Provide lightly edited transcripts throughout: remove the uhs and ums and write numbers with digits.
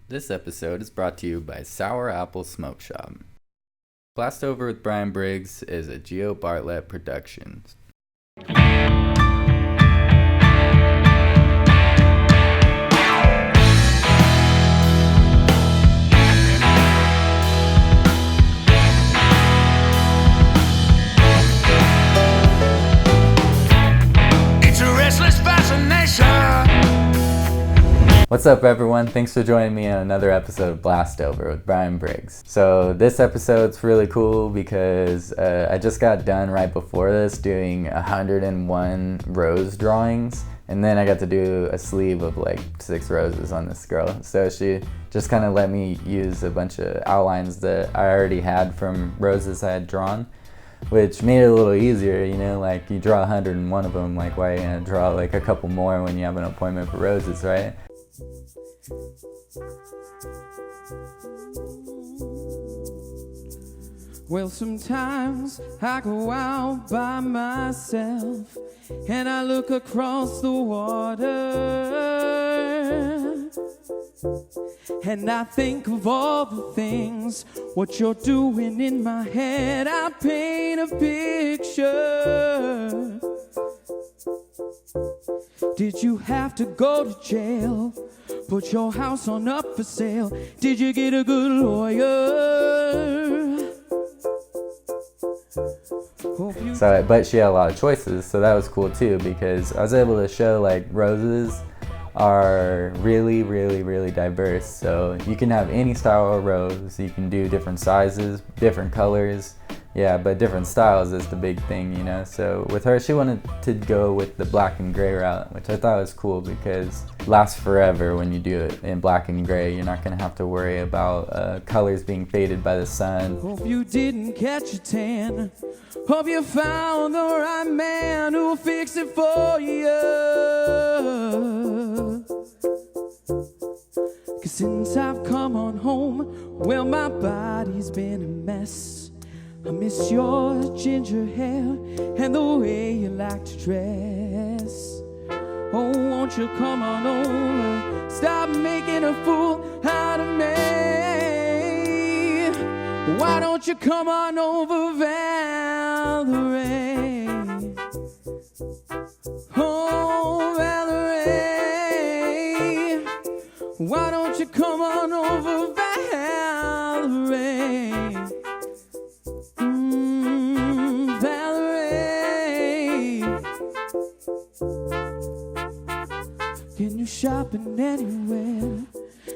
This episode is brought to you by Sour Apple Smoke Shop. BlastOver with Bryan Briggs is a Bartlett production. It's a restless fascination. What's up, everyone? Thanks for joining me on another episode of BlastOver with Bryan Briggs. So this episode's really cool because I just got done right before this doing 101 rose drawings, and then I got to do a sleeve of like 6 roses on this girl. So she just kind of let me use a bunch of outlines that I already had from roses I had drawn, which made it a little easier, you know, like you draw 101 of them, like why are you gonna draw like a couple more when you have an appointment for roses, right? Well, sometimes I go out by myself and I look across the water and I think of all the things what you're doing in my head. I paint a picture. Did you have to go to jail? Put your house on up for sale? Did you get a good lawyer? So, but she had a lot of choices, so that was cool too, because I was able to show like roses are really diverse. So you can have any style of rose, you can do different sizes, different colors, yeah, but different styles is the big thing, you know. So with her, she wanted to go with the black and gray route, which I thought was cool because it lasts forever when you do it in black and gray. You're not gonna have to worry about colors being faded by the sun. Hope you didn't catch a tan. Hope you found the right man who'll fix it for you. 'Cause since I've come on home, well, my body's been a mess. I miss your ginger hair and the way you like to dress. Oh, won't you come on over? Stop making a fool out of me. Why don't you come on over, Valerie? Oh, Valerie. Why don't you come on over, Valerie? Valerie. Can you shopping anywhere?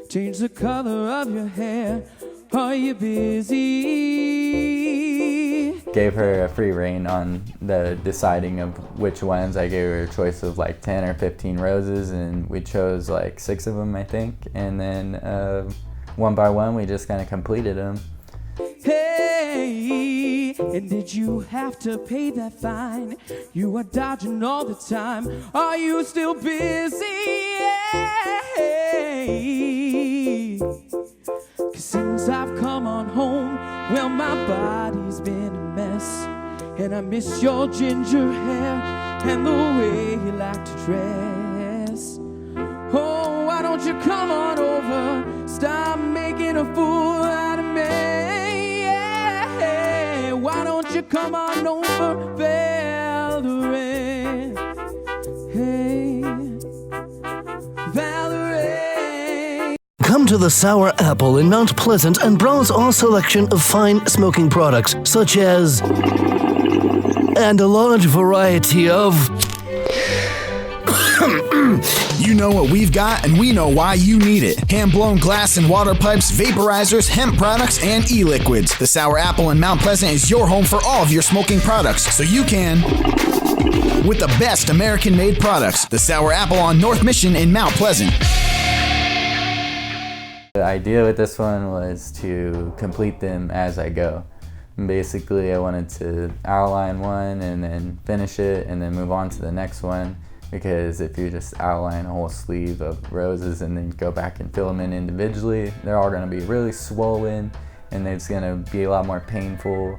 Change the color of your hair. Are you busy? Gave her a free rein on the deciding of which ones. I gave her a choice of like 10 or 15 roses, and we chose like 6 of them, I think. And then one by one, we just kind of completed them. Hey, and did you have to pay that fine? You were dodging all the time. Are you still busy? Hey, 'cause since I've come on home, well, my body's been a mess. And I miss your ginger hair and the way you like to dress. Oh, why don't you come on over? Stop making a fool out of me. Why don't you come on over, Valerie? Hey, Valerie. Come to the Sour Apple in Mount Pleasant and browse our selection of fine smoking products, such as, and a large variety of... You know what we've got, and we know why you need it. Hand-blown glass and water pipes, vaporizers, hemp products, and e-liquids. The Sour Apple in Mount Pleasant is your home for all of your smoking products, so you can... with the best American-made products. The Sour Apple on North Mission in Mount Pleasant. The idea with this one was to complete them as I go. And basically, I wanted to outline one and then finish it and then move on to the next one. Because if you just outline a whole sleeve of roses and then go back and fill them in individually, they're all gonna be really swollen and it's gonna be a lot more painful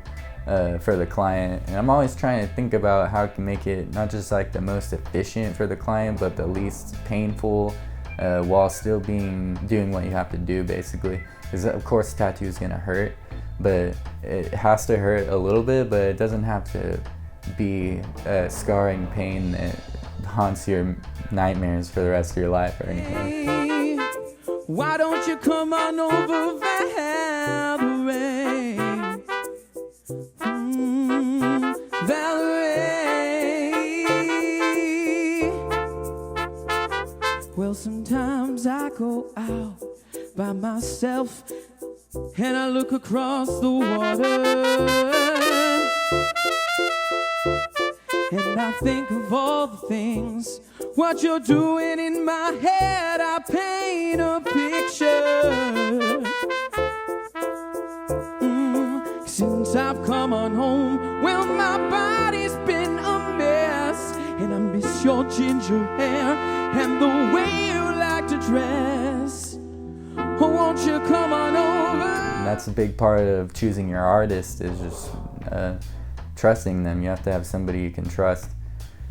for the client. And I'm always trying to think about how I can make it not just like the most efficient for the client, but the least painful while still doing what you have to do, basically. Because of course the tattoo is gonna hurt, but it has to hurt a little bit, but it doesn't have to be a scarring pain that haunts your nightmares for the rest of your life or anything. Hey, why don't you come on over, Valerie? Valerie. Well, sometimes I go out by myself and I look across the water. And I think of all the things, what you're doing in my head, I paint a picture. Since I've come on home, well, my body's been a mess. And I miss your ginger hair and the way you like to dress. Oh, won't you come on over? And that's a big part of choosing your artist, is just trusting them. You have to have somebody you can trust.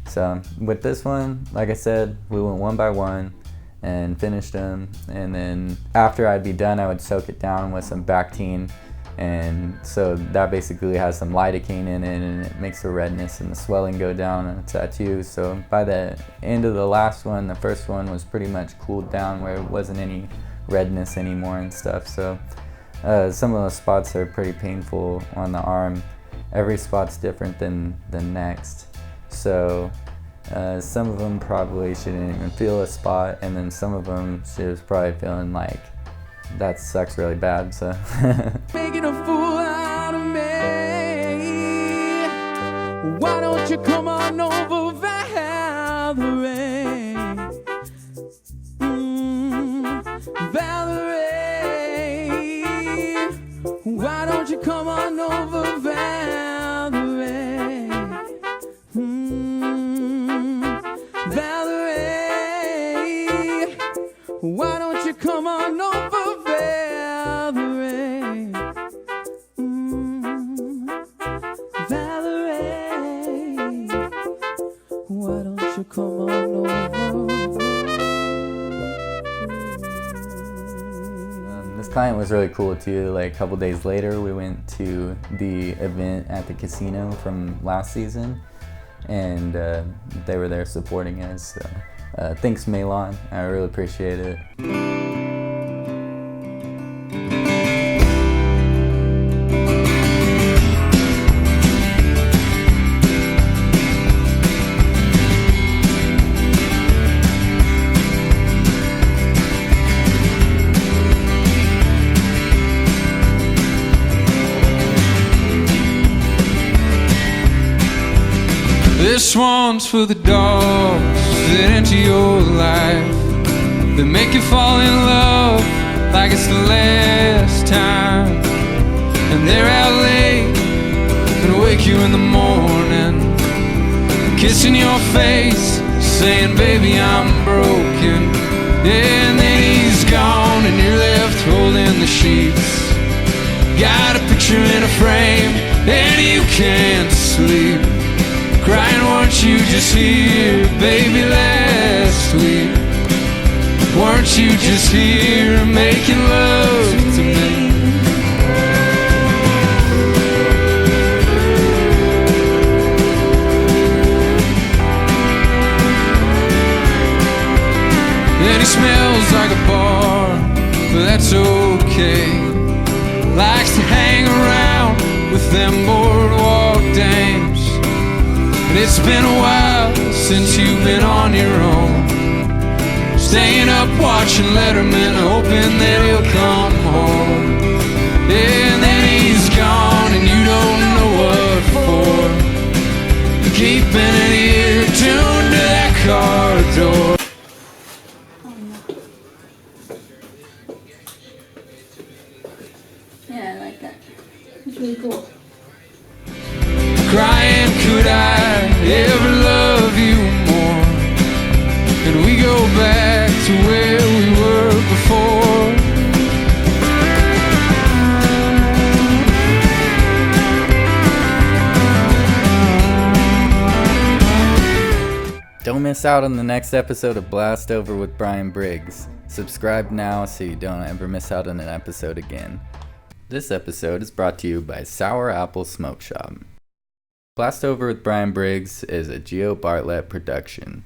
So with this one, like I said, we went one by one and finished them, and then after I'd be done, I would soak it down with some Bactine, and so that basically has some lidocaine in it, and it makes the redness and the swelling go down on a tattoo. So by the end of the last one, the first one was pretty much cooled down where it wasn't any redness anymore and stuff. So some of those spots are pretty painful on the arm. Every spot's different than the next. So some of them probably shouldn't even feel a spot, and then some of them she was probably feeling like that sucks really bad. So Making a fool out of me. Why don't you come on over, Valerie? Valerie. Why don't you come on over, Valerie? Valerie. Why don't you come on over, Valerie? Valerie. Why don't you come on over? this client was really cool too. Like a couple days later, we went to the event at the casino from last season, and they were there supporting us. So thanks, Malon. I really appreciate it. This one's for the dogs that enter your life, that make you fall in love like it's the last time. And they're out late and wake you in the morning, kissing your face, saying, baby, I'm broken. Yeah, and then he's gone and you're left holding the sheets. Got a picture in a frame and you can't sleep, crying, weren't you just here, baby, last week? Weren't you just here making love to me? And he smells like a bar, but that's okay. Likes to hang around with them boardwalk dames. And it's been a while since you've been on your own, staying up watching Letterman, hoping that he'll come home. Yeah, and then he's gone and you don't know what for, keeping an ear tuned to that car door. Yeah, I like that. It's really cool. Crying, could I ever love you more? And we go back to where we were before. Don't miss miss out on the next episode of BlastOver with Bryan Briggs, subscribe now so you don't ever miss out on an episode again. This episode is brought to you by Sour Apple Smoke Shop. BlastOver with Bryan Briggs is a Bartlett production.